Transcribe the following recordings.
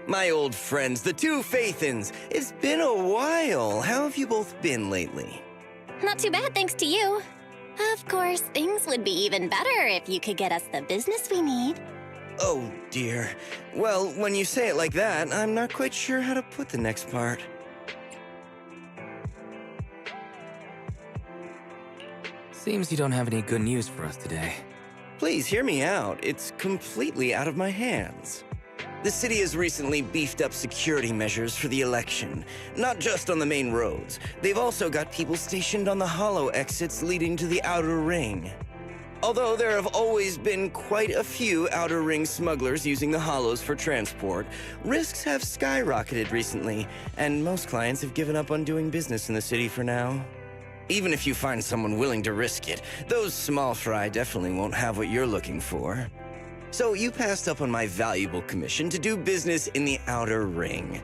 My old friends, the two Faithins. It's been a while. How have you both been lately? Not too bad, thanks to you. Of course, things would be even better if you could get us the business we need. Oh, dear. Well, when you say it like that, I'm not quite sure how to put the next part. Seems you don't have any good news for us today. Please hear me out. It's completely out of my hands. The city has recently beefed up security measures for the election, not just on the main roads. They've also got people stationed on the hollow exits leading to the outer ring. Although there have always been quite a few outer ring smugglers using the hollows for transport, risks have skyrocketed recently, and most clients have given up on doing business in the city for now. Even if you find someone willing to risk it, those small fry definitely won't have what you're looking for. So you passed up on my valuable commission to do business in the outer ring.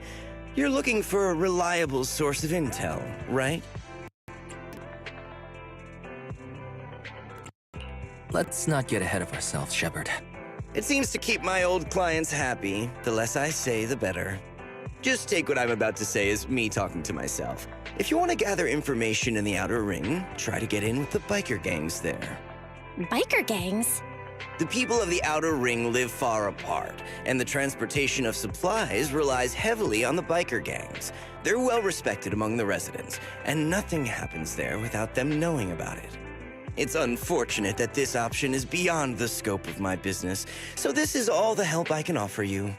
You're looking for a reliable source of intel, right? Let's not get ahead of ourselves, Shepard. It seems to keep my old clients happy. The less I say, the better. Just take what I'm about to say as me talking to myself. If you want to gather information in the outer ring, try to get in with the biker gangs there. Biker gangs? The people of the outer ring live far apart, and the transportation of supplies relies heavily on the biker gangs. They're well respected among the residents, and nothing happens there without them knowing about it. It's unfortunate that this option is beyond the scope of my business, so this is all the help I can offer you.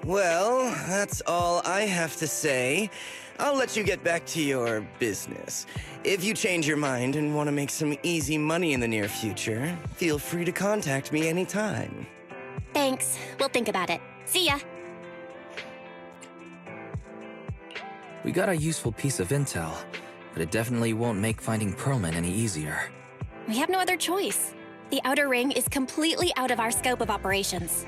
Well, that's all I have to say. I'll let you get back to your business. If you change your mind and want to make some easy money in the near future, feel free to contact me anytime. Thanks. We'll think about it. See ya. We got a useful piece of intel, but it definitely won't make finding Pearlman any easier. We have no other choice. The outer ring is completely out of our scope of operations.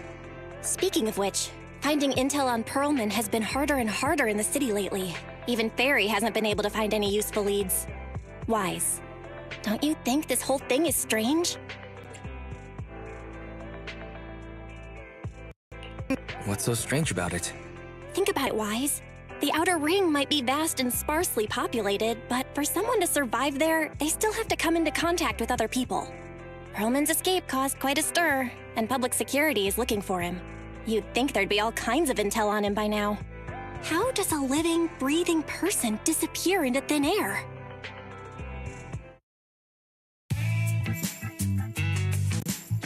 Speaking of which, finding intel on Pearlman has been harder and harder in the city lately. Even Fairy hasn't been able to find any useful leads. Wise, don't you think this whole thing is strange? What's so strange about it? Think about it, Wise. The outer ring might be vast and sparsely populated, but for someone to survive there, they still have to come into contact with other people. Pearlman's escape caused quite a stir, and public security is looking for him. You'd think there'd be all kinds of intel on him by now. How does a living, breathing person disappear into thin air?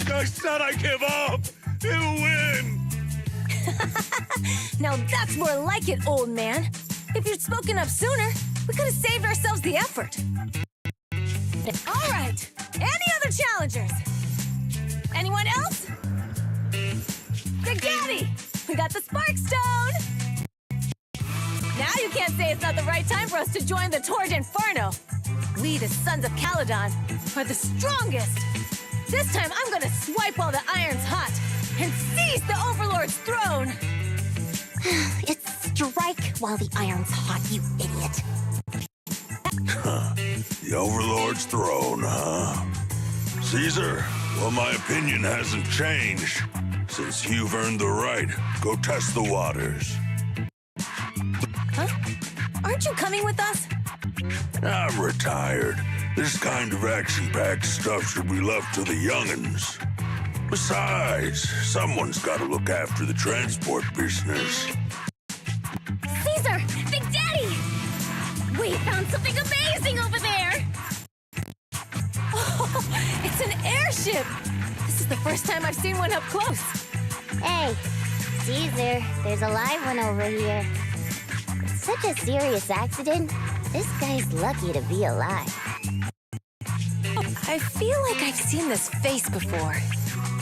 I said I give up! He'll win! Now that's more like it, old man. If you'd spoken up sooner, we could have saved ourselves the effort. All right, any other challengers? Anyone else? Big Daddy, we got the Spark Stone! Now you can't say it's not the right time for us to join the Torrid Inferno. We, the Sons of Calydon, are the strongest. This time I'm gonna swipe while the iron's hot and seize the Overlord's throne! It's strike while the iron's hot, you idiot. The Overlord's throne, huh? Caesar, well, my opinion hasn't changed. Since you've earned the right, go test the waters. Huh? Aren't you coming with us? I'm retired. This kind of action-packed stuff should be left to the young'uns. Besides, someone's got to look after the transport business. Caesar! Big Daddy! We found something amazing over there! Oh, it's an airship! This is the first time I've seen one up close. Hey, Caesar, there's a live one over here. It's such a serious accident. This guy's lucky to be alive. I feel like I've seen this face before.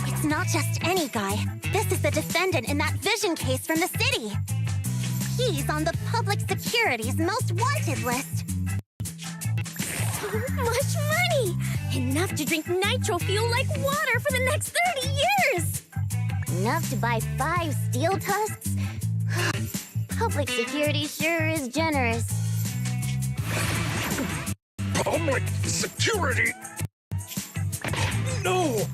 It's not just any guy. This is the defendant in that vision case from the city. He's on the public security's most wanted list. So much money! Enough to drink nitro fuel like water for the next 30 years! Enough to buy 5 steel tusks? Public security sure is generous. Public security? No!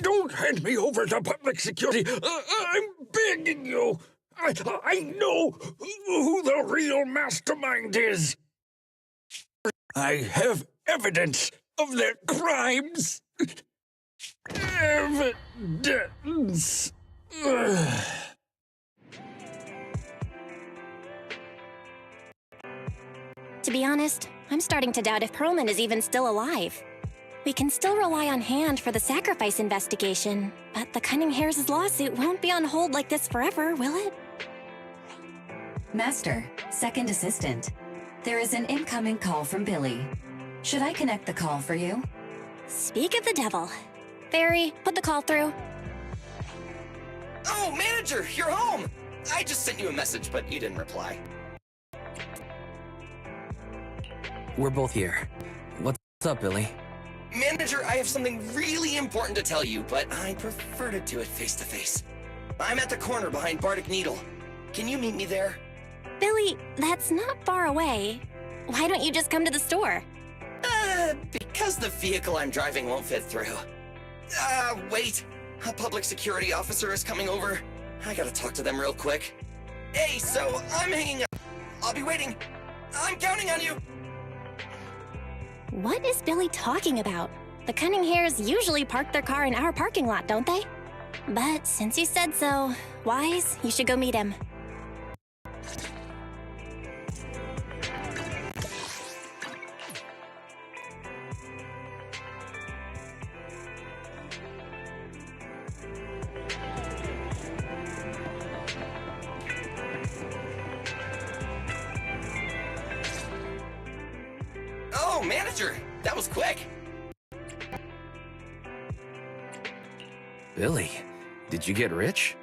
Don't hand me over to public security. I'm begging you. I know who the real mastermind is. I have evidence of their crimes. Evidence. To be honest, I'm starting to doubt if Perlman is even still alive. We can still rely on Hand for the sacrifice investigation, but the Cunning Hares' lawsuit won't be on hold like this forever, will it? Master, second assistant. There is an incoming call from Billy. Should I connect the call for you? Speak of the devil. Fairy, put the call through. Oh, manager, you're home! I just sent you a message, but you didn't reply. We're both here. What's up, Billy? Manager, I have something really important to tell you, but I prefer to do it face-to-face. I'm at the corner behind Bardic Needle. Can you meet me there? Billy, that's not far away. Why don't you just come to the store? Because the vehicle I'm driving won't fit through. Wait. A public security officer is coming over. I gotta talk to them real quick. Hey, so I'm hanging up. I'll be waiting. I'm counting on you. What is Billy talking about? The Cunning Hares usually park their car in our parking lot, don't they? But since you said so, Wise, you should go meet him. Oh, manager, that was quick. Billy, did you get rich?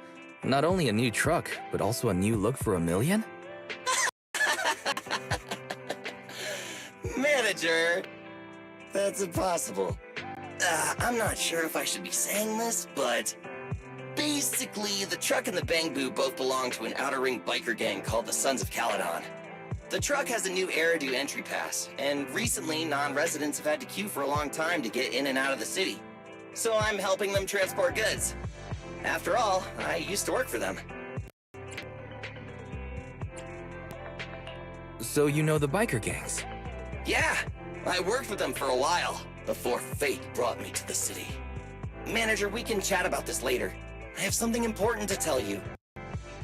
Not only a new truck, but also a new look for $1 million? Manager, that's impossible. I'm not sure if I should be saying this, but basically, the truck and the Bangbu both belong to an outer ring biker gang called the Sons of Calydon. The truck has a new Eridu entry pass, and recently non-residents have had to queue for a long time to get in and out of the city. So I'm helping them transport goods. After all, I used to work for them. So you know the biker gangs? Yeah, I worked with them for a while, before fate brought me to the city. Manager, we can chat about this later. I have something important to tell you.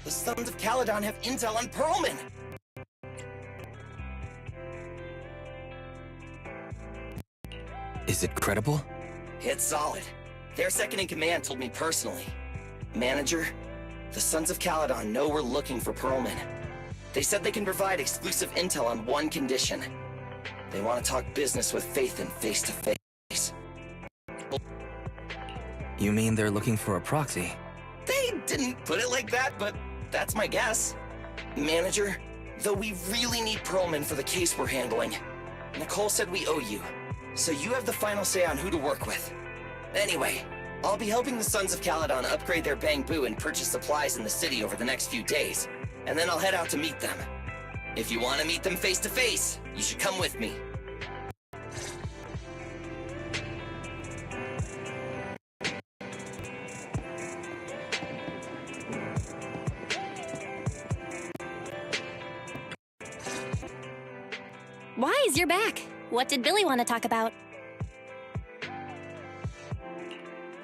The Sons of Calydon have intel on Perlman! Is it credible? It's solid. Their second-in-command told me personally. Manager, the Sons of Calydon know we're looking for Perlman. They said they can provide exclusive intel on one condition. They want to talk business with Faith and face-to-face. You mean they're looking for a proxy? They didn't put it like that, but that's my guess. Manager, though we really need Perlman for the case we're handling, Nicole said we owe you, so you have the final say on who to work with. Anyway, I'll be helping the Sons of Calydon upgrade their Bangbu and purchase supplies in the city over the next few days, and then I'll head out to meet them. If you want to meet them face-to-face, you should come with me. Wise, you're back. What did Billy want to talk about?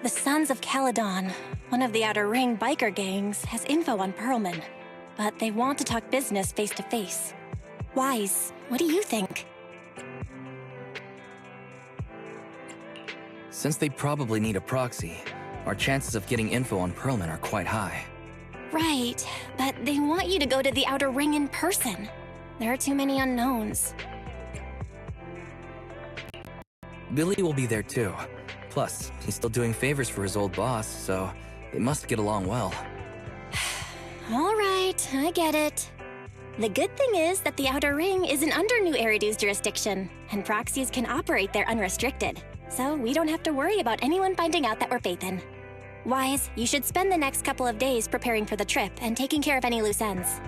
The Sons of Calydon, one of the Outer Ring biker gangs, has info on Perlman, but they want to talk business face-to-face. Wise, what do you think? Since they probably need a proxy, our chances of getting info on Perlman are quite high. Right, but they want you to go to the Outer Ring in person. There are too many unknowns. Billy will be there too. Plus, he's still doing favors for his old boss, so they must get along well. All right, I get it. The good thing is that the Outer Ring isn't under New Eridu's jurisdiction, and proxies can operate there unrestricted, so we don't have to worry about anyone finding out that we're Phaethon. Wise, you should spend the next couple of days preparing for the trip and taking care of any loose ends.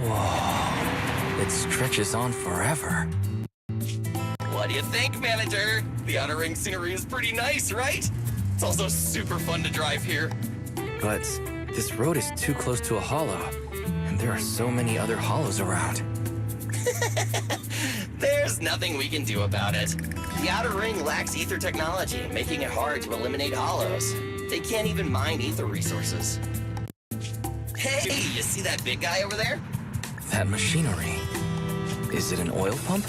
Whoa. It stretches on forever. What do you think, Manager? The Outer Ring scenery is pretty nice, right? It's also super fun to drive here. But this road is too close to a hollow, and there are so many other hollows around. There's nothing we can do about it. The Outer Ring lacks ether technology, making it hard to eliminate hollows. They can't even mine ether resources. Hey, you see that big guy over there? That machinery. Is it an oil pump?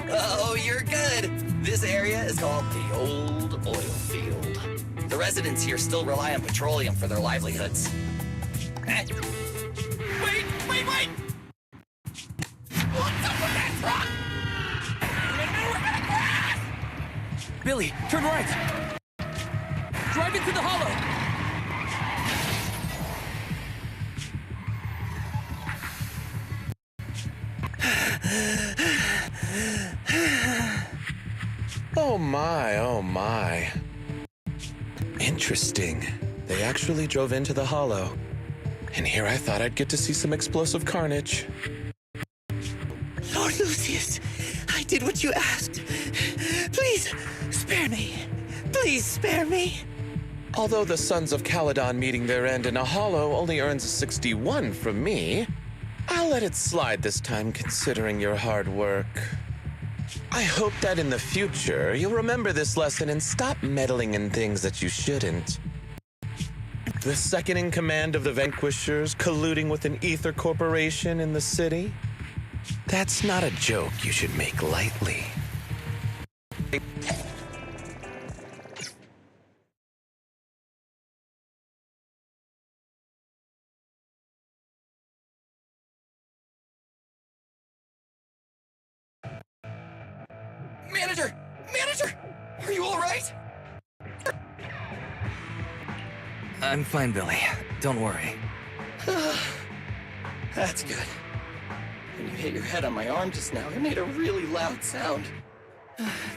Oh, you're good. This area is called the Old Oil Field. The residents here still rely on petroleum for their livelihoods. Wait! What's up with that truck? We're gonna crash! Billy, turn right! Drive into the hollow! Oh my. Interesting. They actually drove into the hollow. And here I thought I'd get to see some explosive carnage. Lord Lucius, I did what you asked. Please, spare me. Please spare me. Although the Sons of Calydon meeting their end in a hollow only earns a 61 from me, I'll let it slide this time considering your hard work. I hope that in the future, you'll remember this lesson and stop meddling in things that you shouldn't. The second in command of the Vanquishers colluding with an ether corporation in the city? That's not a joke you should make lightly. Manager! Are you all right? I'm fine, Billy. Don't worry. That's good. When you hit your head on my arm just now, it made a really loud sound.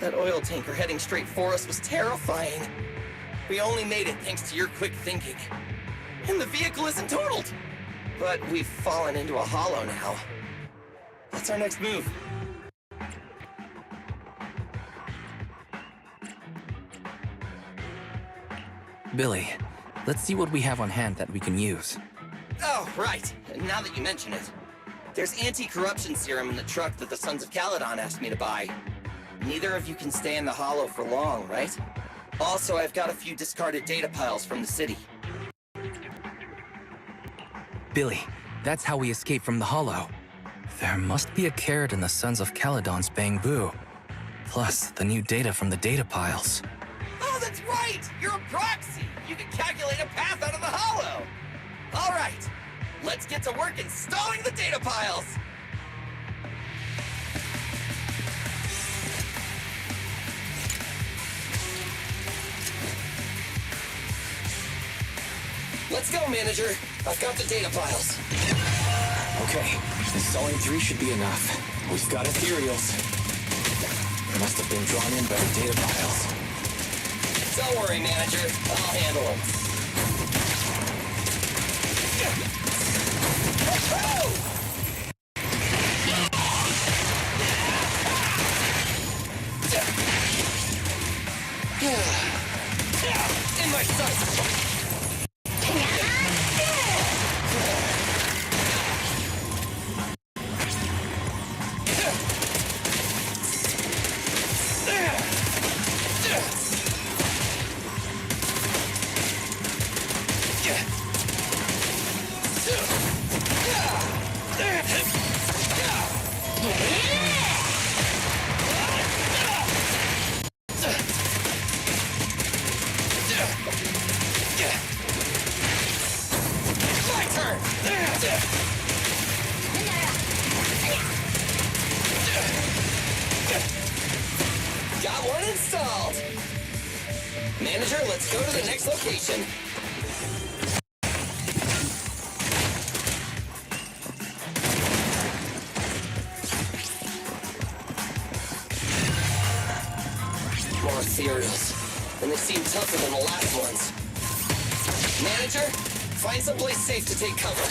That oil tanker heading straight for us was terrifying. We only made it thanks to your quick thinking. And the vehicle isn't totaled. But we've fallen into a hollow now. What's our next move? Billy, let's see what we have on hand that we can use. Oh, right. Now that you mention it. There's anti-corruption serum in the truck that the Sons of Calydon asked me to buy. Neither of you can stay in the hollow for long, right? Also, I've got a few discarded data piles from the city. Billy, that's how we escape from the hollow. There must be a carrot in the Sons of Calydon's bamboo. Plus, the new data from the data piles. Oh, that's right! You're a proxy! You can calculate a path out of the hollow! All right, let's get to work installing the data piles! Let's go, Manager. I've got the data piles. Okay, installing 3 should be enough. We've got ethereals. They must have been drawn in by the data piles. Don't worry, Manager. I'll handle them. In my sights! Got one installed! Manager, let's go to the next location. More ethereals, and they seem tougher than the last ones. Manager, find someplace safe to take cover.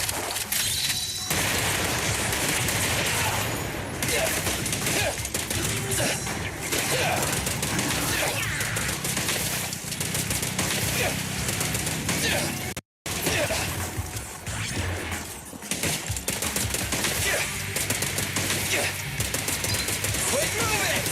Quit moving!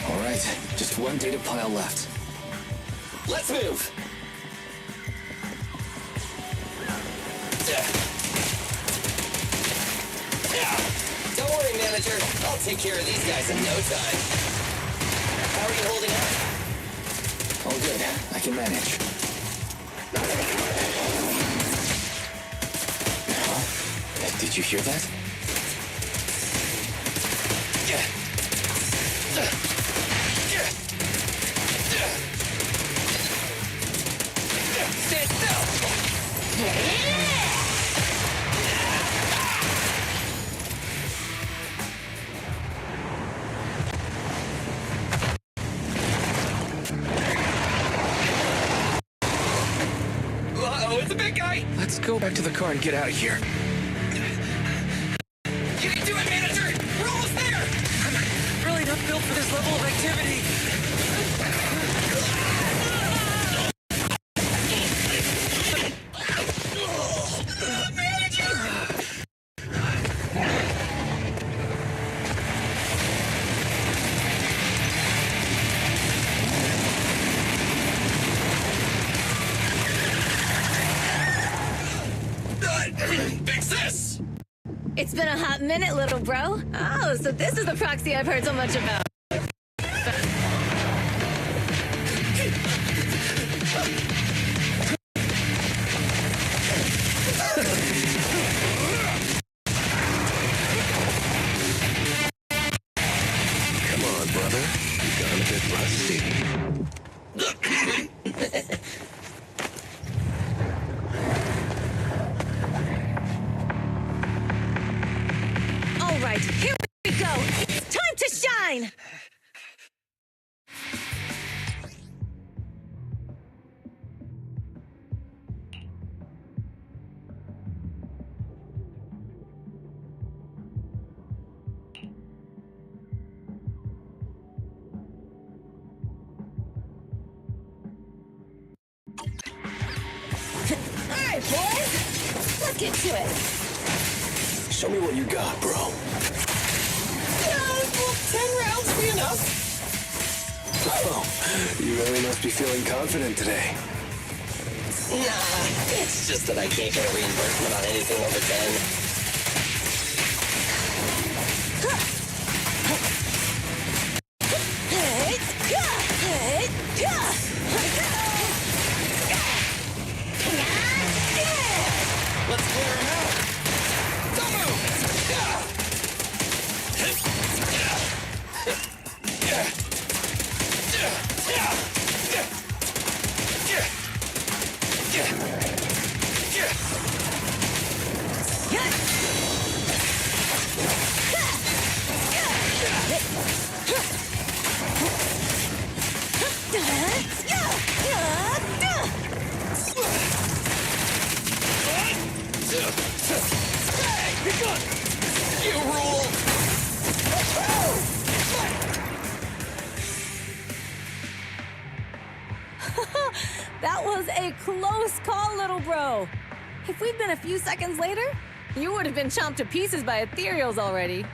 All right, just one data pile left. Let's move! Don't worry, manager. I'll take care of these guys in no time. How are you holding up? All good, I can manage. Huh? Did you hear that? Stand still! Uh-oh, it's a big guy! Let's go back to the car and get out of here. You can do it, manager! We're almost there! I'm really not built for this level of activity. Fix this! It's been a hot minute, little bro. Oh, so this is the proxy I've heard so much about. Come on, brother. You got a bit rusty. All right, here we go. It's time to shine! All right, boys. Let's get to it. Show me what you got, bro. Will 10 rounds be enough? Oh, you really must be feeling confident today. Nah, it's just that I can't get a reimbursement on anything over 10. Let's clear him out. Don't move! Hey, you're good! You rule! That was a close call, little bro. If we'd been a few seconds later, you would have been chomped to pieces by ethereals already.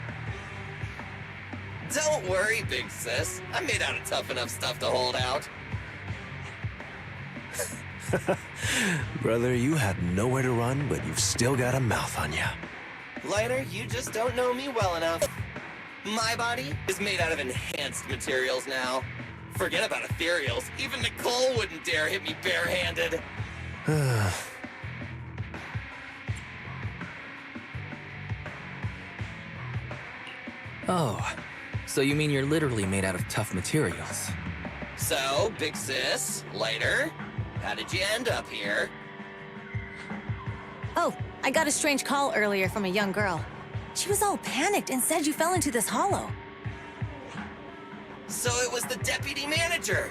Don't worry, big sis. I'm made out of tough enough stuff to hold out. Brother, you have nowhere to run, but you've still got a mouth on you. Lighter, you just don't know me well enough. My body is made out of enhanced materials now. Forget about ethereals. Even Nicole wouldn't dare hit me barehanded. Oh, so you mean you're literally made out of tough materials? So, big sis, lighter, how did you end up here? Oh, I got a strange call earlier from a young girl. She was all panicked and said you fell into this hollow. So it was the deputy manager.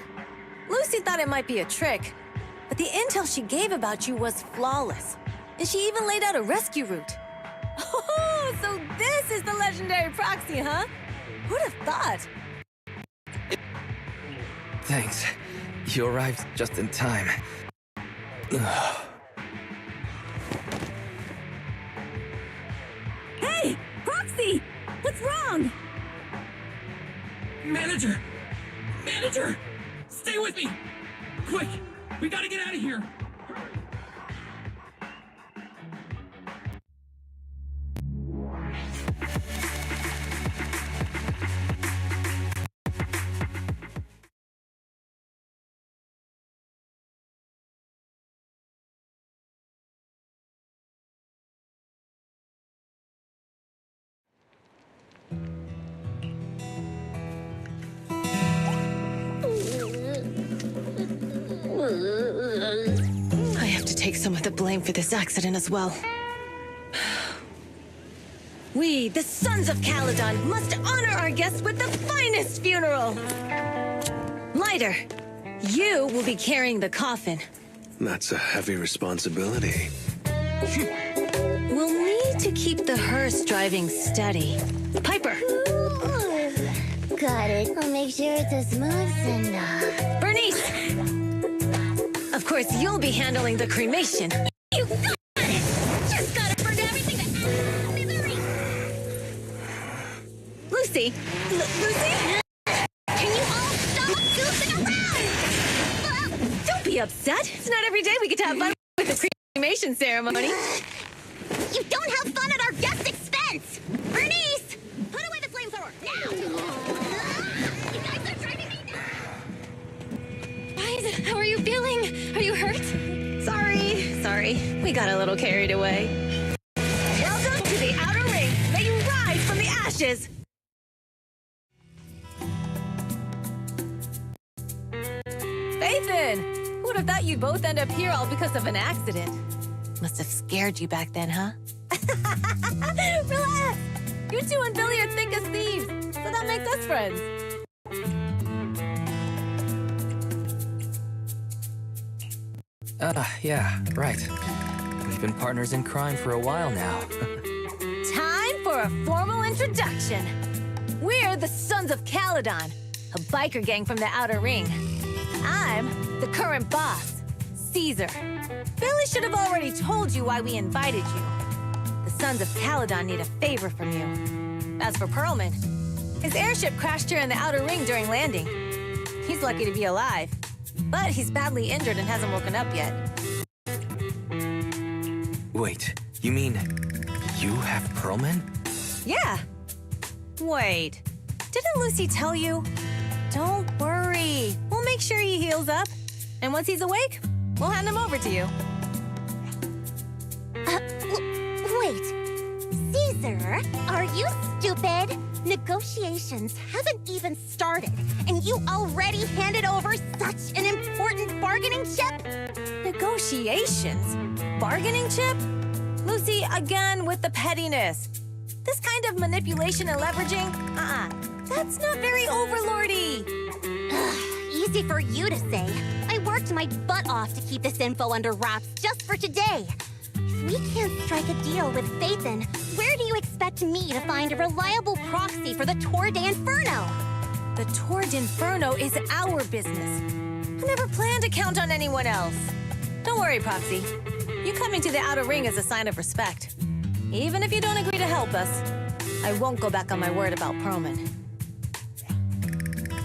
Lucy thought it might be a trick, but the intel she gave about you was flawless. And she even laid out a rescue route. Oh, so this is the legendary proxy, huh? Who'd have thought? Thanks. You arrived just in time. Ugh. Hey, Proxy! What's wrong? Manager! Manager! Stay with me! Quick! We gotta get out of here! I have to take some of the blame for this accident as well. We, the Sons of Calydon, must honor our guests with the finest funeral! Lighter, you will be carrying the coffin. That's a heavy responsibility. We'll need to keep the hearse driving steady. Piper! Got it. I'll make sure it's as smooth enough. Bernice! Of course, you'll be handling the cremation. You got it! Just gotta burn everything to misery! Lucy! Lucy? Can you all stop goofing around? Don't be upset. It's not every day we get to have fun with the cremation ceremony. You don't have fun at our guest expense! Bernice! Put away the flamethrower, now! You guys are driving me nuts! Guys, how are you feeling? Are you hurt? Sorry. We got a little carried away. Welcome to the Outer Ring. May you rise from the ashes! Nathan! Who would have thought you'd both end up here all because of an accident? Must have scared you back then, huh? Relax! You two and Billy are thick as thieves, so that makes us friends. Yeah, right. We've been partners in crime for a while now. Time for a formal introduction. We're the Sons of Calydon, a biker gang from the Outer Ring. I'm the current boss, Caesar. Billy should have already told you why we invited you. The Sons of Calydon need a favor from you. As for Perlman, his airship crashed here in the Outer Ring during landing. He's lucky to be alive, but he's badly injured and hasn't woken up yet. Wait, you mean you have Perlman? Yeah. Wait, didn't Lucy tell you? Don't worry. We'll make sure he heals up. And once he's awake, we'll hand him over to you. Wait. Caesar, are you stupid? Negotiations haven't even started, and you already handed over such an important bargaining chip? Negotiations? Bargaining chip? Lucy, again with the pettiness. This kind of manipulation and leveraging? That's not very overlordy. Easy for you to say. I worked my butt off to keep this info under wraps just for today. If we can't strike a deal with Phaethon, where do you expect me to find a reliable proxy for the Tour d'Inferno? The Tour d'Inferno is our business. I never planned to count on anyone else. Don't worry, Proxy. You coming to the Outer Ring is a sign of respect. Even if you don't agree to help us, I won't go back on my word about Perlman.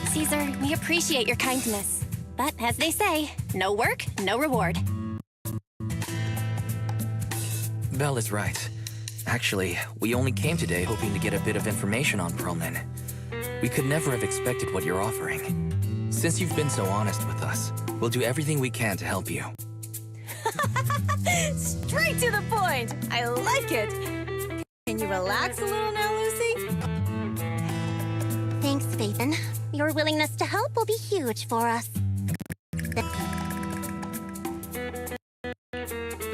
Caesar, we appreciate your kindness. But as they say, no work, no reward. Belle is right. Actually, we only came today hoping to get a bit of information on Perlman. We could never have expected what you're offering. Since you've been so honest with us, we'll do everything we can to help you. Straight to the point! I like it! Can you relax a little now, Lucy? Thanks, Phaethon. Your willingness to help will be huge for us.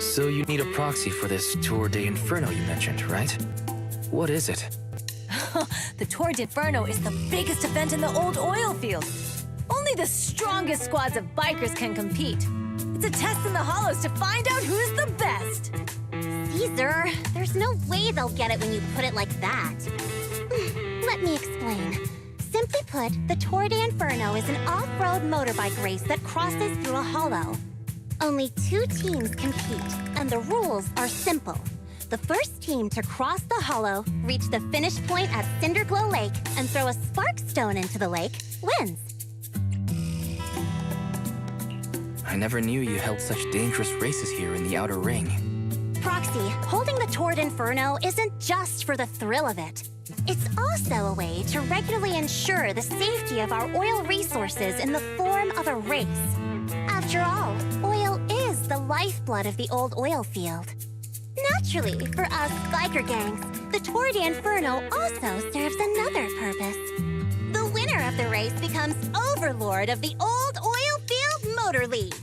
So you need a proxy for this Tour de Inferno you mentioned, right? What is it? The Tour d'Inferno is the biggest event in the old oil field. Only the strongest squads of bikers can compete. It's a test in the hollows to find out who's the best. Caesar, there's no way they'll get it when you put it like that. Let me explain. Simply put, the Tour de Inferno is an off-road motorbike race that crosses through a hollow. Only 2 teams compete, and the rules are simple. The first team to cross the hollow, reach the finish point at Cinderglow Lake, and throw a spark stone into the lake, wins. I never knew you held such dangerous races here in the Outer Ring. Proxy, holding the Tour d'Inferno isn't just for the thrill of it. It's also a way to regularly ensure the safety of our oil resources in the form of a race. After all, oil is the lifeblood of the old oil field. Naturally, for us biker gangs, the Tour de Inferno also serves another purpose. The winner of the race becomes overlord of the old oil field motor league.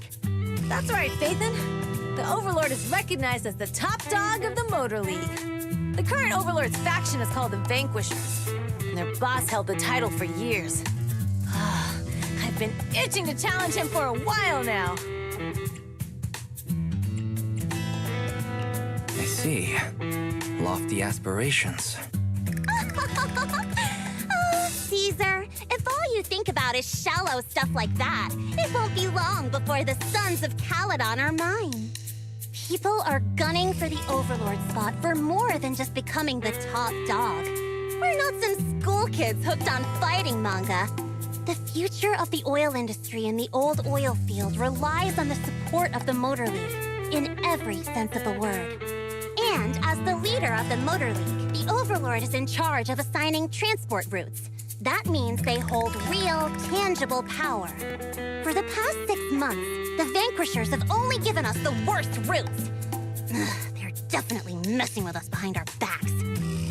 That's right, Phaethon. The Overlord is recognized as the top dog of the Motor League. The current Overlord's faction is called the Vanquishers, and their boss held the title for years. I've been itching to challenge him for a while now. I see. Lofty aspirations. Oh, Caesar, if all you think about is shallow stuff like that, it won't be long before the sons of Calydon are mine. People are gunning for the Overlord spot for more than just becoming the top dog. We're not some school kids hooked on fighting manga. The future of the oil industry in the old oil field relies on the support of the Motor League, in every sense of the word. And as the leader of the Motor League, the Overlord is in charge of assigning transport routes. That means they hold real, tangible power. For the past 6 months, the Vanquishers have only given us the worst routes. They're definitely messing with us behind our backs.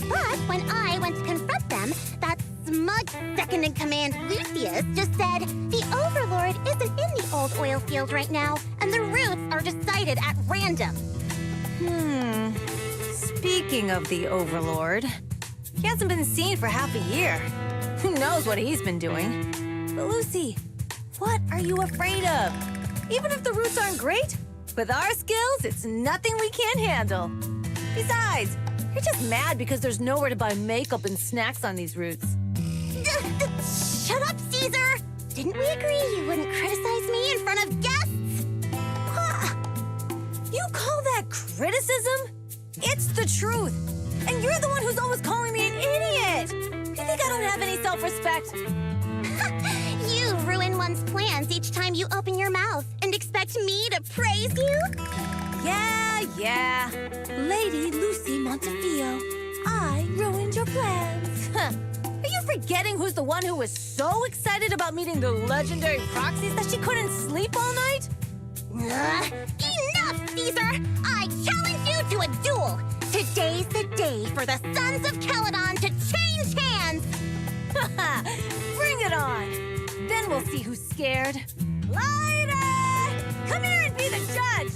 But when I went to confront them, that smug second-in-command Lucius just said, the Overlord isn't in the old oil field right now, and the routes are decided at random. Speaking of the Overlord, he hasn't been seen for half a year. Who knows what he's been doing? But Lucy, what are you afraid of? Even if the routes aren't great, with our skills, it's nothing we can't handle. Besides, you're just mad because there's nowhere to buy makeup and snacks on these routes. Shut up, Caesar! Didn't we agree you wouldn't criticize me in front of guests? Huh. You call that criticism? It's the truth. And you're the one who's always calling me an idiot. You think I don't have any self-respect? You ruin one's plans each time you open your mouth and expect me to praise you? Yeah. Lady Lucy Montefiore, I ruined your plans. Are you forgetting who's the one who was so excited about meeting the legendary proxies that she couldn't sleep all night? Enough, Caesar! I challenge you to a duel! Today's the day for the Sons of Calydon to change hands! Bring it on! Then we'll see who's scared. Lighter! Come here and be the judge!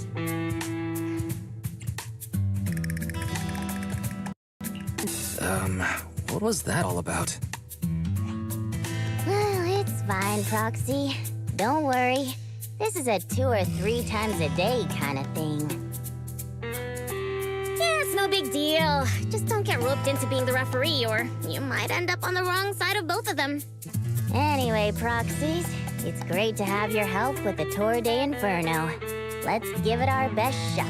What was that all about? Well, it's fine, Proxy. Don't worry. This is a 2 or 3 times a day kind of thing. Yeah, it's no big deal. Just don't get roped into being the referee, or you might end up on the wrong side of both of them. Anyway, Proxies, it's great to have your help with the Tour de Inferno. Let's give it our best shot.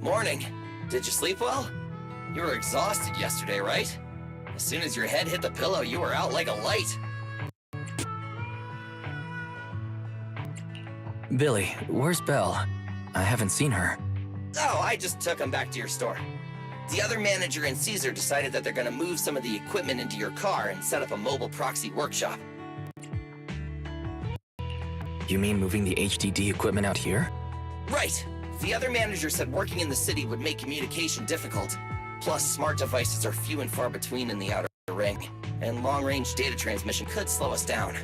Morning. Did you sleep well? You were exhausted yesterday, right? As soon as your head hit the pillow, you were out like a light. Billy, where's Belle? I haven't seen her. Oh, I just took him back to your store. The other manager and Caesar decided that they're gonna move some of the equipment into your car and set up a mobile proxy workshop. You mean moving the HDD equipment out here? Right. The other manager said working in the city would make communication difficult. Plus, smart devices are few and far between in the outer ring, and long-range data transmission could slow us down.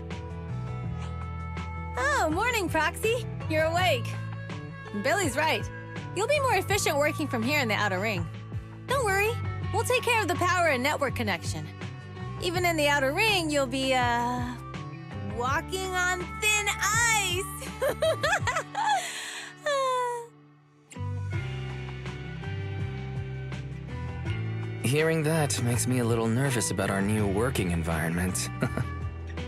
Oh, morning, Proxy. You're awake. Billy's right. You'll be more efficient working from here in the outer ring. Don't worry. We'll take care of the power and network connection. Even in the outer ring, you'll be, walking on thin ice. Hearing that makes me a little nervous about our new working environment.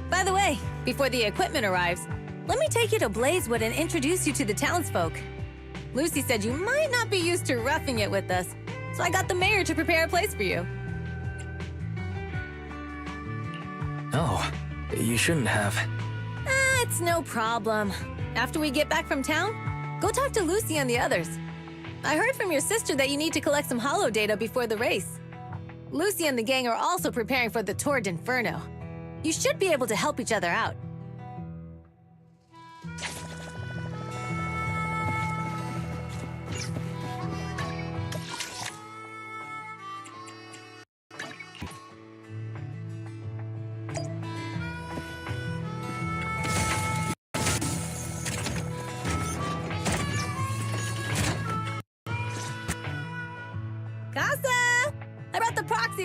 By the way, before the equipment arrives, let me take you to Blazewood and introduce you to the townsfolk. Lucy said you might not be used to roughing it with us, so I got the mayor to prepare a place for you. Oh, you shouldn't have. It's no problem. After we get back from town, go talk to Lucy and the others. I heard from your sister that you need to collect some holo data before the race. Lucy and the gang are also preparing for the Tour d'Inferno. You should be able to help each other out.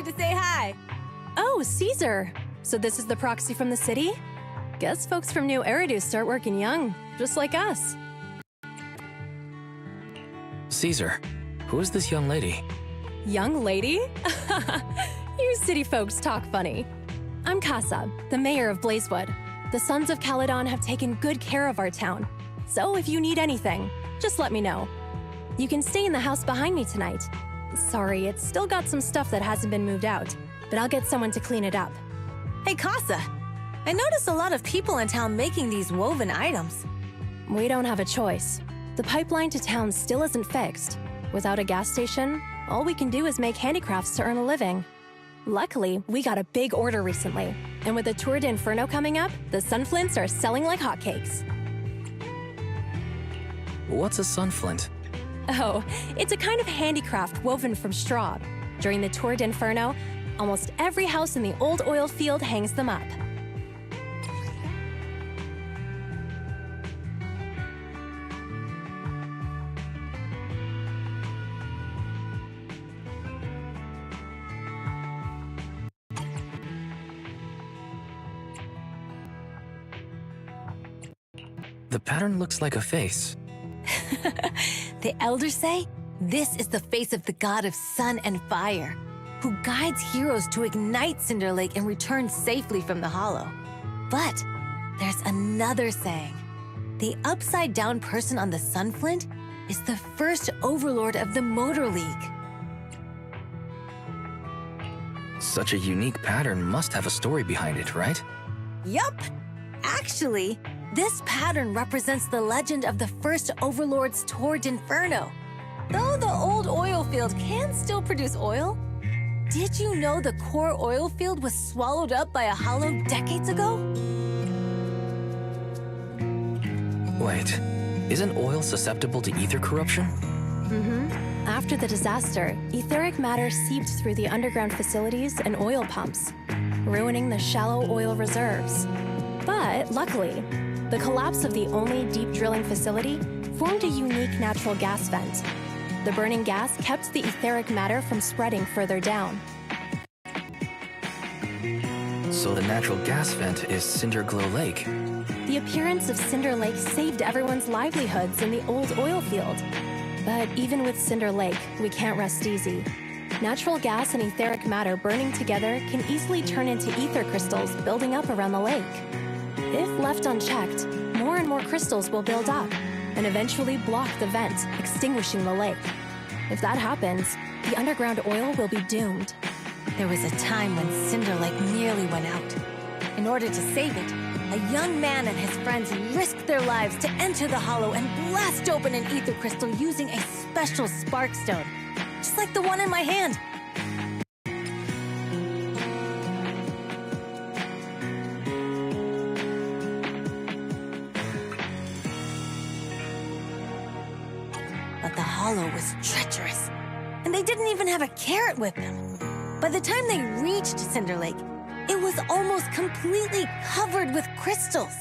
To say hi. Oh, Caesar. So this is the proxy from the city? Guess folks from New Eridu start working young, just like us. Caesar, who is this young lady? Young lady? You city folks talk funny. I'm Casa, the mayor of Blazewood. The Sons of Calydon have taken good care of our town. So if you need anything, just let me know. You can stay in the house behind me tonight. Sorry, it's still got some stuff that hasn't been moved out, but I'll get someone to clean it up. Hey, Casa, I noticed a lot of people in town making these woven items. We don't have a choice. The pipeline to town still isn't fixed. Without a gas station, all we can do is make handicrafts to earn a living. Luckily, we got a big order recently, and with the Tour d'Inferno coming up, the sunflints are selling like hotcakes. What's a sunflint? Oh, it's a kind of handicraft woven from straw. During the Tour d'Inferno, almost every house in the old oil field hangs them up. The pattern looks like a face. The elders say this is the face of the god of sun and fire, who guides heroes to ignite Cinder Lake and return safely from the hollow. But there's another saying. The upside-down person on the sunflint is the first overlord of the Motor League. Such a unique pattern must have a story behind it, right? Yup! Actually, this pattern represents the legend of the first Overlord's Tour d'Inferno. Though the old oil field can still produce oil, did you know the core oil field was swallowed up by a hollow decades ago? Wait, isn't oil susceptible to ether corruption? After the disaster, etheric matter seeped through the underground facilities and oil pumps, ruining the shallow oil reserves. But luckily, the collapse of the only deep drilling facility formed a unique natural gas vent. The burning gas kept the etheric matter from spreading further down. So the natural gas vent is Cinderglow Lake. The appearance of Cinder Lake saved everyone's livelihoods in the old oil field. But even with Cinder Lake, we can't rest easy. Natural gas and etheric matter burning together can easily turn into ether crystals building up around the lake. If left unchecked, more and more crystals will build up and eventually block the vent, extinguishing the lake. If that happens, the underground oil will be doomed. There was a time when Cinder Lake nearly went out. In order to save it, a young man and his friends risked their lives to enter the hollow and blast open an ether crystal using a special spark stone, just like the one in my hand. But the hollow was treacherous, and they didn't even have a carrot with them. By the time they reached Cinder Lake, it was almost completely covered with crystals.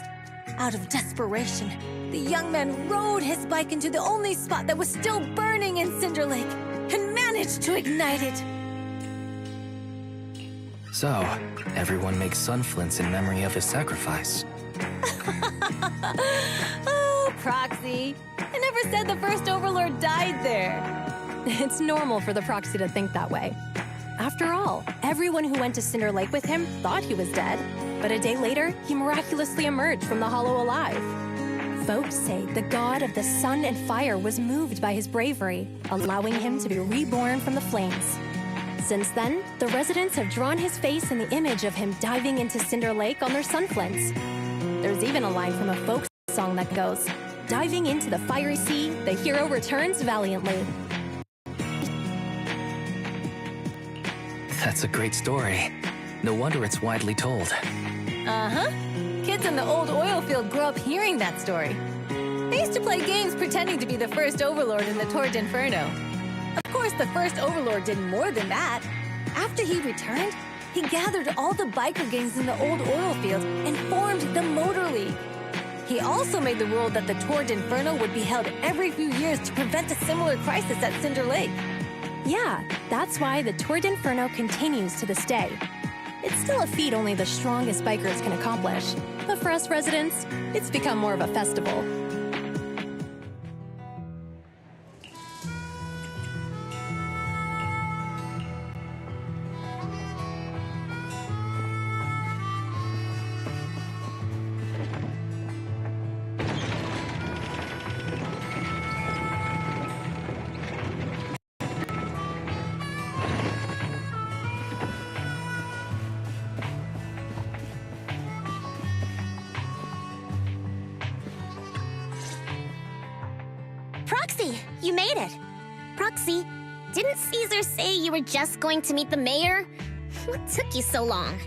Out of desperation, the young man rode his bike into the only spot that was still burning in Cinder Lake and managed to ignite it. So, everyone makes sun flints in memory of his sacrifice. Oh, Proxy. I never said the first Overlord died there. It's normal for the Proxy to think that way. After all, everyone who went to Cinder Lake with him thought he was dead, but a day later, he miraculously emerged from the hollow alive. Folks say the god of the sun and fire was moved by his bravery, allowing him to be reborn from the flames. Since then, the residents have drawn his face in the image of him diving into Cinder Lake on their sunflints. There's even a line from a folk song that goes, "Diving into the fiery sea, the hero returns valiantly." That's a great story. No wonder it's widely told. Uh-huh. Kids in the old oil field grew up hearing that story. They used to play games pretending to be the first Overlord in the Torrid Inferno. Of course, the first Overlord did more than that. After he returned, he gathered all the biker gangs in the old oil field and formed the Motor League. He also made the rule that the Torrid Inferno would be held every few years to prevent a similar crisis at Cinder Lake. Yeah, that's why the Torrid Inferno continues to this day. It's still a feat only the strongest bikers can accomplish, but for us residents, it's become more of a festival. Proxy, you made it. Proxy, didn't Caesar say you were just going to meet the mayor? What took you so long?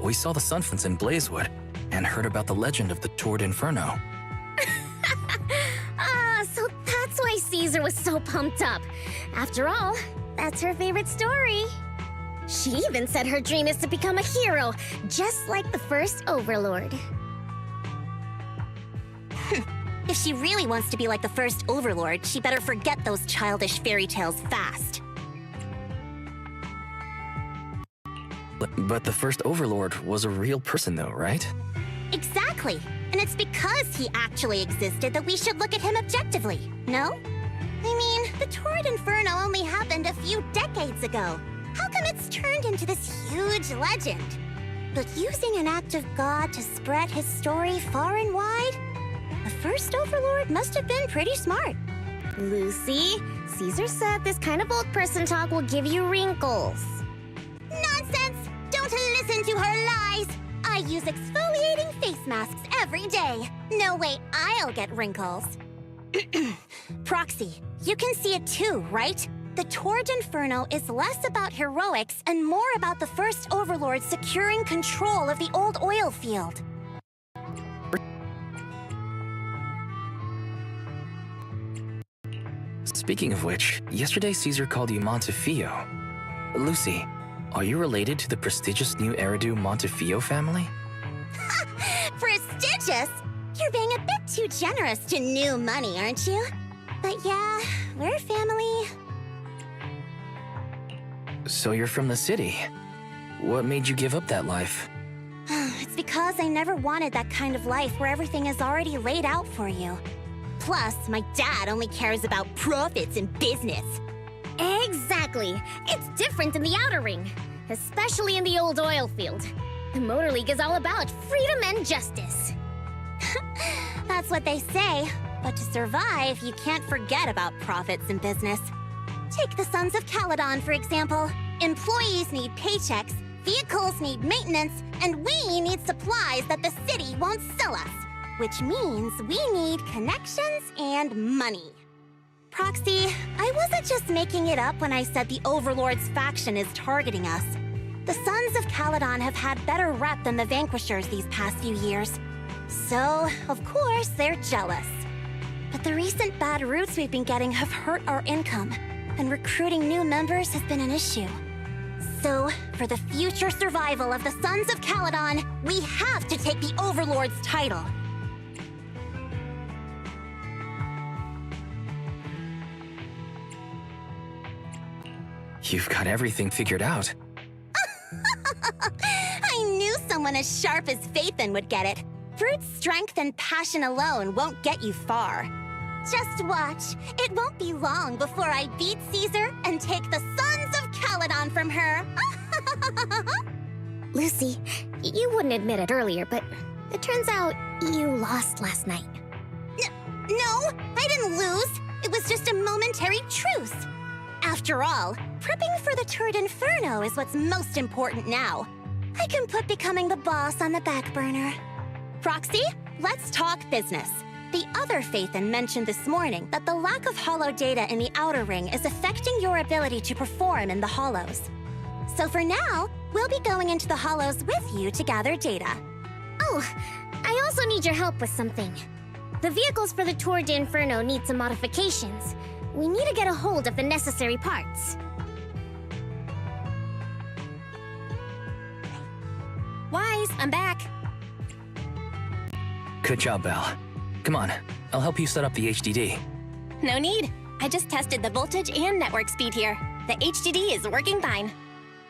We saw the sunflints in Blazewood and heard about the legend of the Torrid Inferno. So that's why Caesar was so pumped up. After all, that's her favorite story. She even said her dream is to become a hero, just like the first Overlord. If she really wants to be like the first Overlord, she better forget those childish fairy tales fast. But the first Overlord was a real person though, right? Exactly. And it's because he actually existed that we should look at him objectively, no? I mean, the Torrid Inferno only happened a few decades ago. How come it's turned into this huge legend? But using an act of God to spread his story far and wide? The first Overlord must have been pretty smart. Lucy, Caesar said this kind of old person talk will give you wrinkles. Nonsense! Don't listen to her lies! I use exfoliating face masks every day. No way I'll get wrinkles. Proxy, you can see it too, right? The Torrid Inferno is less about heroics and more about the first Overlord securing control of the old oil field. Speaking of which, yesterday Caesar called you Montefiore. Lucy, are you related to the prestigious new Eridu Montefiore family? Prestigious? You're being a bit too generous to new money, aren't you? But yeah, we're family. So you're from the city. What made you give up that life? It's because I never wanted that kind of life where everything is already laid out for you. Plus, my dad only cares about profits and business. Exactly. It's different in the Outer Ring, especially in the old oil field. The Motor League is all about freedom and justice. That's what they say, But to survive, you can't forget about profits in business. Take the Sons of Calydon, for example. Employees need paychecks, vehicles need maintenance, and we need supplies that the city won't sell us. Which means we need connections and money. Proxy, I wasn't just making it up when I said the Overlord's faction is targeting us. The Sons of Calydon have had better rep than the Vanquishers these past few years. So, of course, they're jealous. But the recent bad routes we've been getting have hurt our income, and recruiting new members has been an issue. So, for the future survival of the Sons of Calydon, we have to take the Overlord's title. You've got everything figured out. I knew someone as sharp as Phaethon would get it. Brute strength and passion alone won't get you far. Just watch. It won't be long before I beat Caesar and take the Sons of Calydon from her. Lucy, you wouldn't admit it earlier, but it turns out you lost last night. No, I didn't lose. It was just a momentary truce. After all, prepping for the Tour d'Inferno is what's most important now. I can put becoming the boss on the back burner. Proxy, let's talk business. The other Phaethon mentioned this morning that the lack of hollow data in the Outer Ring is affecting your ability to perform in the Hollows. So for now, we'll be going into the Hollows with you to gather data. Oh, I also need your help with something. The vehicles for the Tour d'Inferno need some modifications. We need to get a hold of the necessary parts. Wise, I'm back. Good job, Belle. Come on, I'll help you set up the HDD. No need. I just tested the voltage and network speed here. The HDD is working fine.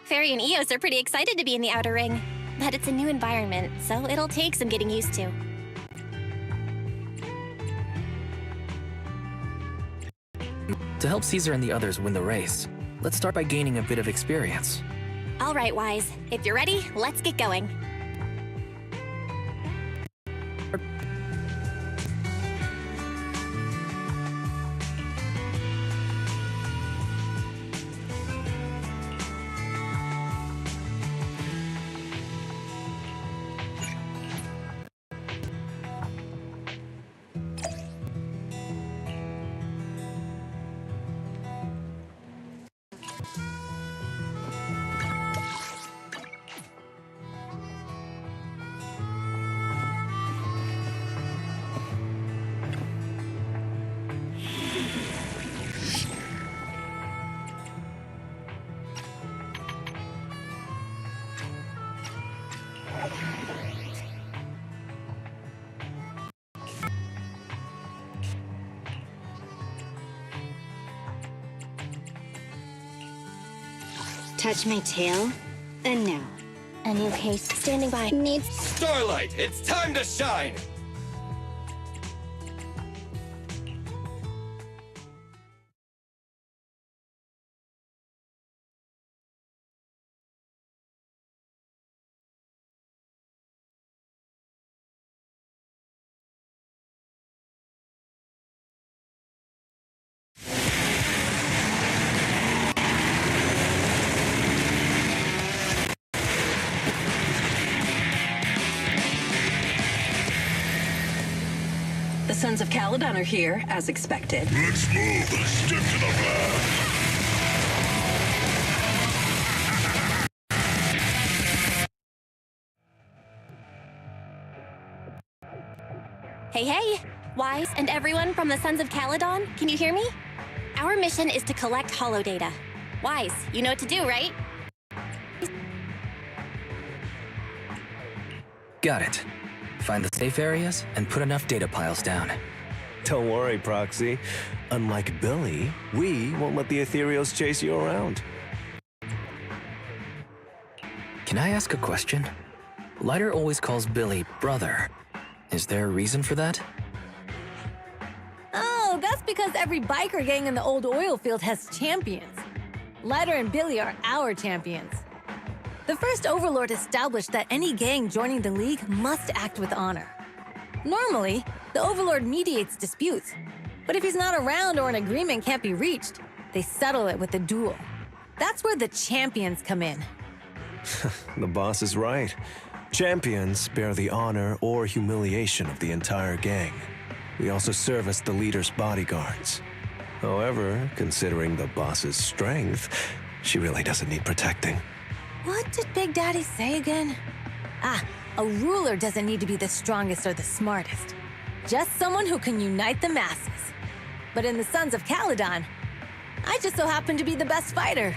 Fairy and Eos are pretty excited to be in the Outer Ring, but it's a new environment, so it'll take some getting used to. To help Caesar and the others win the race, let's start by gaining a bit of experience. All right, Wise. If you're ready, let's get going. Touch my tail, and now. A new case standing by. Needs Starlight, it's time to shine! The Sons of Calydon are here, as expected. Let's move. Stick to the plan. Hey! Wise and everyone from the Sons of Calydon, can you hear me? Our mission is to collect hollow data. Wise, you know what to do, right? Got it. Find the safe areas and put enough data piles down. Don't worry, Proxy. Unlike Billy, we won't let the Ethereals chase you around. Can I ask a question? Lighter always calls Billy brother. Is there a reason for that? Oh, that's because every biker gang in the old oil field has champions. Lighter and Billy are our champions. The first Overlord established that any gang joining the League must act with honor. Normally, the Overlord mediates disputes. But if he's not around or an agreement can't be reached, they settle it with a duel. That's where the champions come in. The boss is right. Champions bear the honor or humiliation of the entire gang. We also serve as the leader's bodyguards. However, considering the boss's strength, she really doesn't need protecting. What did Big Daddy say again? A ruler doesn't need to be the strongest or the smartest. Just someone who can unite the masses. But in the Sons of Calydon, I just so happen to be the best fighter.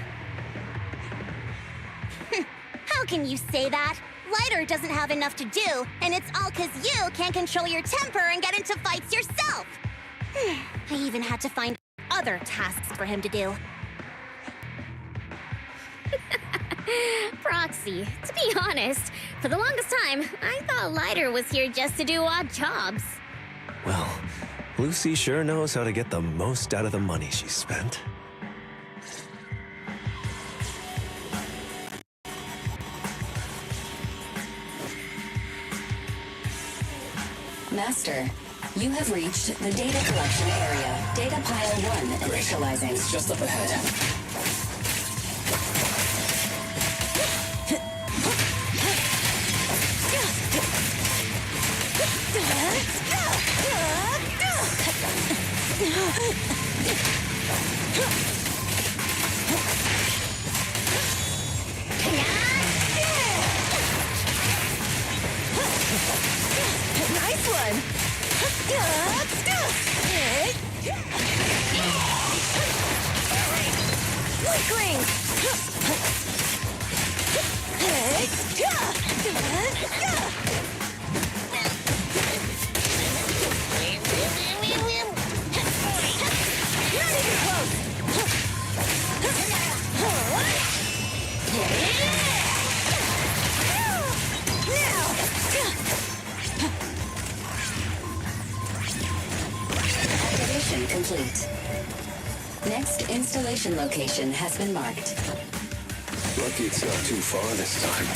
How can you say that? Lighter doesn't have enough to do, and it's all 'cause you can't control your temper and get into fights yourself. I even had to find other tasks for him to do. Proxy, to be honest, for the longest time, I thought Lighter was here just to do odd jobs. Well, Lucy sure knows how to get the most out of the money she spent. Master, you have reached the data collection area. Data pile 1 initializing. It's just up ahead. Nice one! Weakling! Not even close! Activation complete. Next installation location has been marked. Lucky it's not too far this time.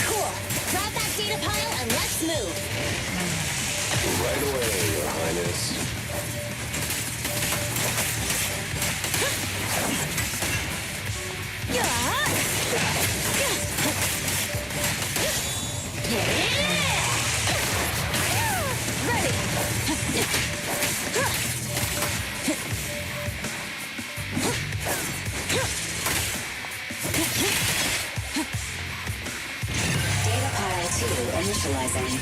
Cool. Grab that data pile and let's move. Right away, Your Highness. Data pile 2 initializing.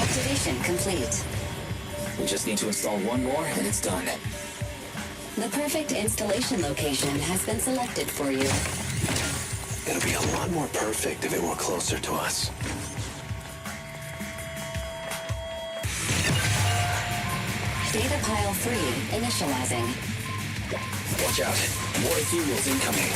Activation complete. We just need to install one more and it's done. The perfect installation location has been selected for you. It'll be a lot more perfect if it were closer to us. Data pile 3 initializing. Watch out. More ethereals incoming.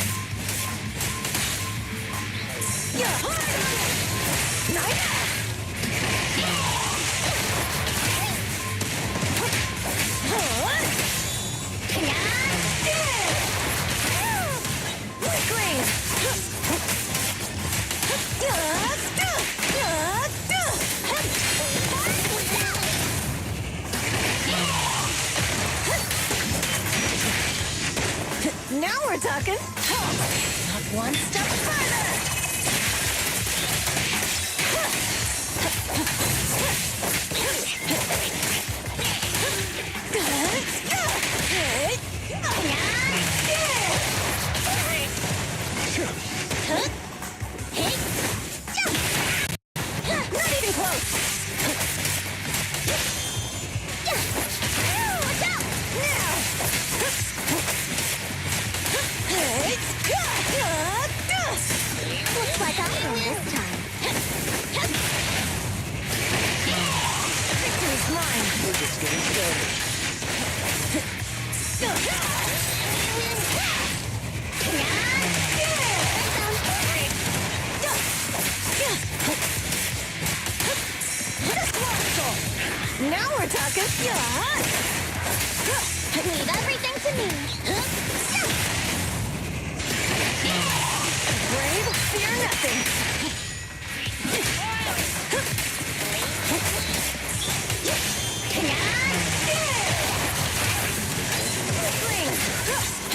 Now we're talking. Not one step further. Not even close. Watch out! Now. Now we're talking. Leave everything to me. Brave, fear nothing.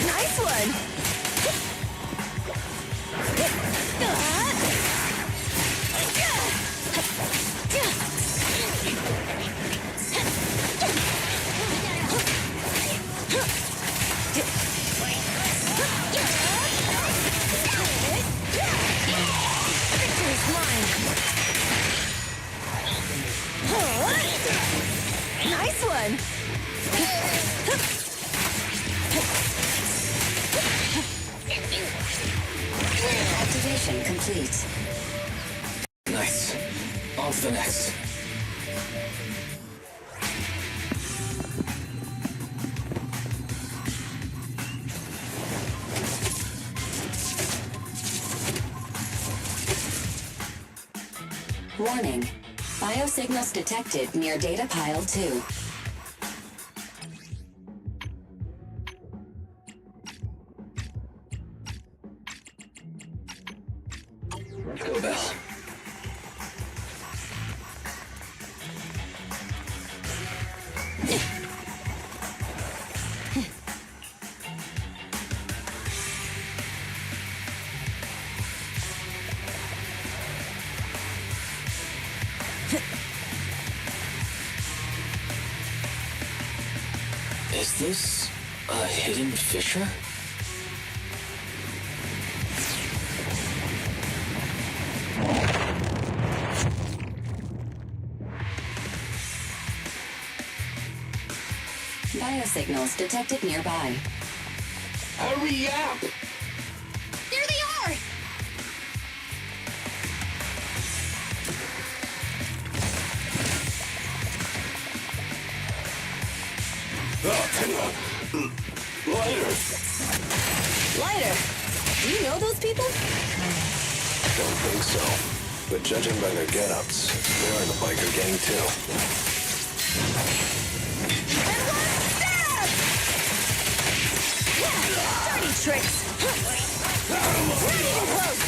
Nice one. Victory's mine. Nice one. Activation complete. Nice. On to the next. Warning. Biosignals detected near data pile 2. Go, Bell. Is this a hidden fissure? Biosignals detected nearby. Hurry up! There they are! Lighter! Lighter! Do you know those people? Don't think so. But judging by their get-ups, they're in the biker gang too. Dirty tricks! Not even close!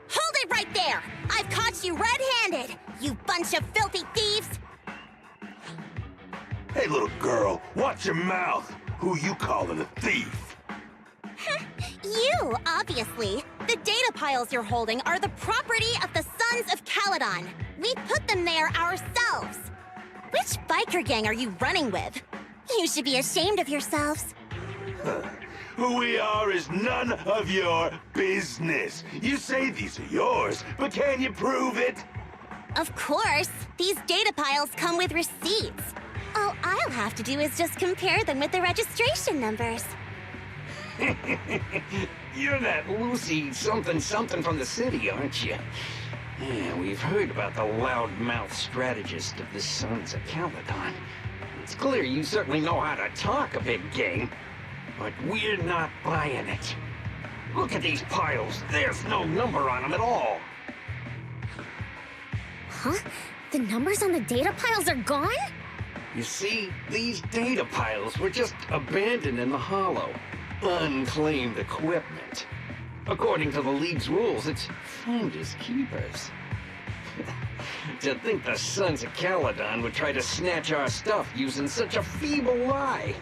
Hold it right there! I've caught you red-handed, you bunch of filthy thieves! Hey, little girl, watch your mouth. Who you calling a thief? You, obviously. The data piles you're holding are the property of the Sons of Calydon. We put them there ourselves. Which biker gang are you running with? You should be ashamed of yourselves. Who we are is none of your business. You say these are yours, but can you prove it? Of course. These data piles come with receipts. All I'll have to do is just compare them with the registration numbers. You're that Lucy something from the city, aren't you? Yeah, we've heard about the loudmouth strategist of the Sons of Calydon. It's clear you certainly know how to talk a big game, but we're not buying it. Look at these piles. There's no number on them at all. Huh? The numbers on the data piles are gone? You see, these data piles were just abandoned in the hollow. Unclaimed equipment. According to the League's rules, it's finders keepers. To think the Sons of Calydon would try to snatch our stuff using such a feeble lie.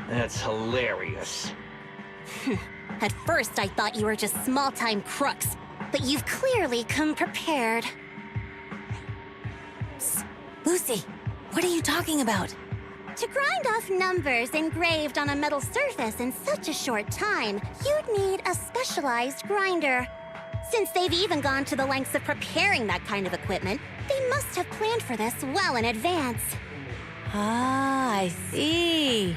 That's hilarious. At first, I thought you were just small-time crooks, but you've clearly come prepared. Psst. Lucy, what are you talking about? To grind off numbers engraved on a metal surface in such a short time, you'd need a specialized grinder. Since they've even gone to the lengths of preparing that kind of equipment, they must have planned for this well in advance. Ah, I see.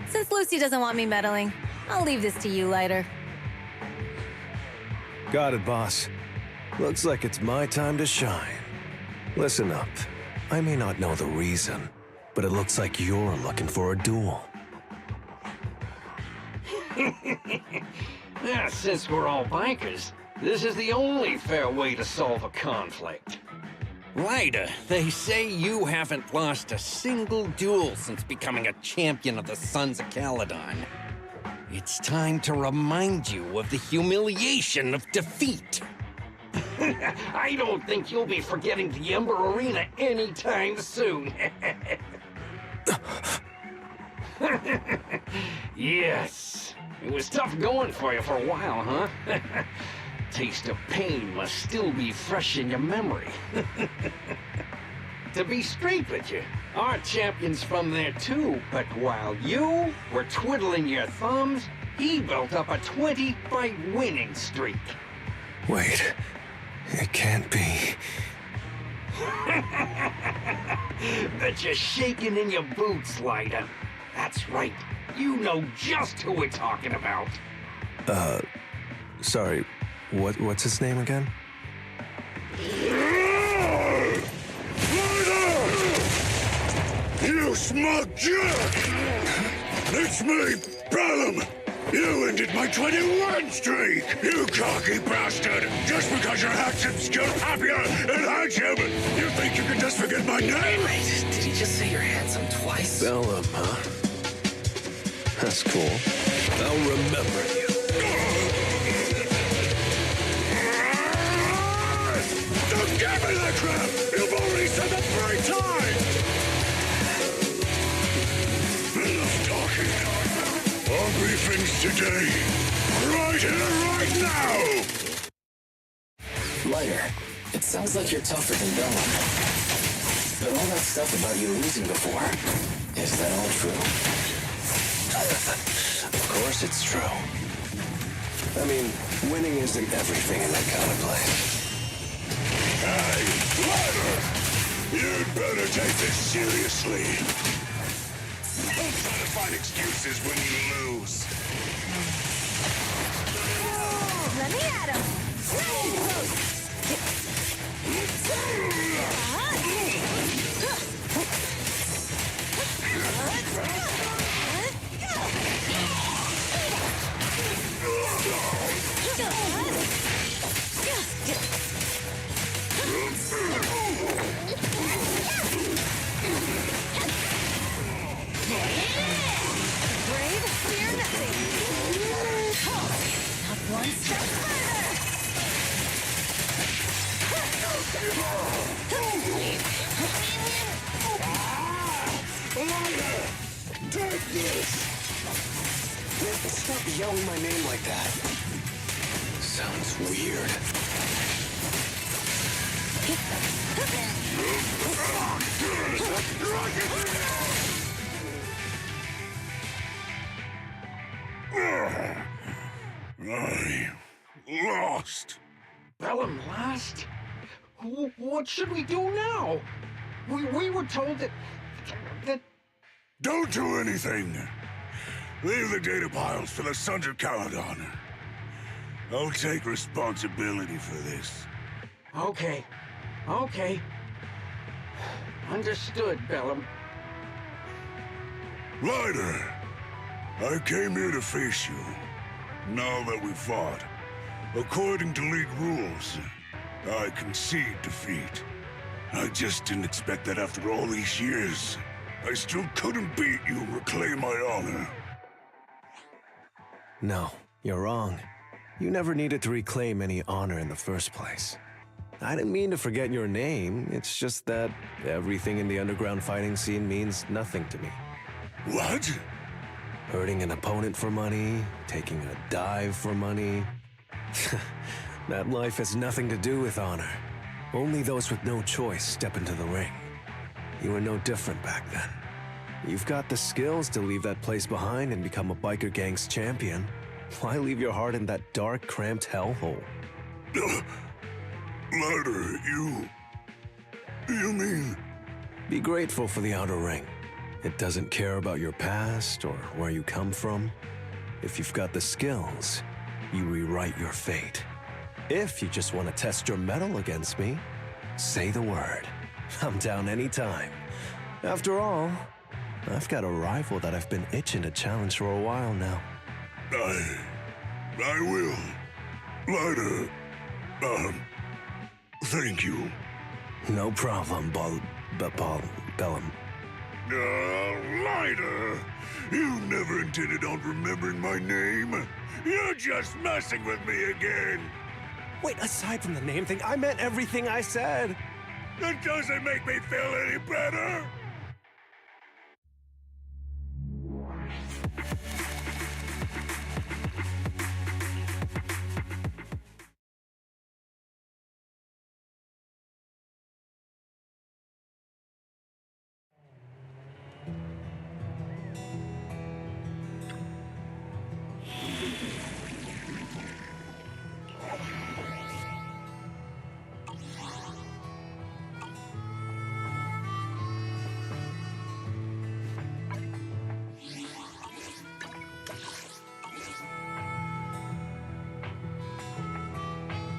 Since Lucy doesn't want me meddling, I'll leave this to you later. Got it, boss. Looks like it's my time to shine. Listen up. I may not know the reason, but it looks like you're looking for a duel. Yeah, since we're all bikers, this is the only fair way to solve a conflict. Ryder, they say you haven't lost a single duel since becoming a champion of the Sons of Calydon. It's time to remind you of the humiliation of defeat. I don't think you'll be forgetting the Ember Arena anytime soon. Yes, it was tough going for you for a while, huh? Taste of pain must still be fresh in your memory. To be straight with you, our champion's from there too, but while you were twiddling your thumbs, he built up a 20-fight winning streak. Wait, it can't be. Bet you're shaking in your boots, Lyda. That's right, you know just who we're talking about. Sorry, what's his name again? You smug jerk! It's me, Bertemu! You ended my 21 streak! You cocky bastard! Just because you're handsome, you're happier and handsome! You think you can just forget my name? Wait, did he just say you're handsome twice? Bertemu, huh? That's cool. I'll remember you. Don't give me that crap! You've already said that 3 times! Enough talking. Our briefings today. Right here, right now! Lighter, it sounds like you're tougher than Dengan. But all that stuff about you losing before, is that all true? Of course it's true. I mean, winning isn't everything in that kind of place. Hey, Lighter! You'd better take this seriously. Don't try to find excuses when you lose. Let me at him! Brave, fear nothing. Not one step further. Take this! Stop yelling my name like that. Sounds weird. I lost. Bertemu lost? What should we do now? We were told that... Don't do anything. Leave the data piles for the Sons of Calydon. I'll take responsibility for this. Okay. Understood, Bertemu. Ryder, I came here to face you. Now that we fought, according to League rules, I concede defeat. I just didn't expect that after all these years, I still couldn't beat you and reclaim my honor. No, you're wrong. You never needed to reclaim any honor in the first place. I didn't mean to forget your name, it's just that everything in the underground fighting scene means nothing to me. What? Hurting an opponent for money, taking a dive for money. That life has nothing to do with honor. Only those with no choice step into the ring. You were no different back then. You've got the skills to leave that place behind and become a biker gang's champion. Why leave your heart in that dark, cramped hellhole? Ryder, you mean... Be grateful for the Outer Ring. It doesn't care about your past or where you come from. If you've got the skills, you rewrite your fate. If you just want to test your mettle against me, say the word. I'm down anytime. After all, I've got a rival that I've been itching to challenge for a while now. I will. Lighter. Thank you. No problem, Bellum. Lighter. You never intended on remembering my name. You're just messing with me again. Wait, aside from the name thing, I meant everything I said. That doesn't make me feel any better.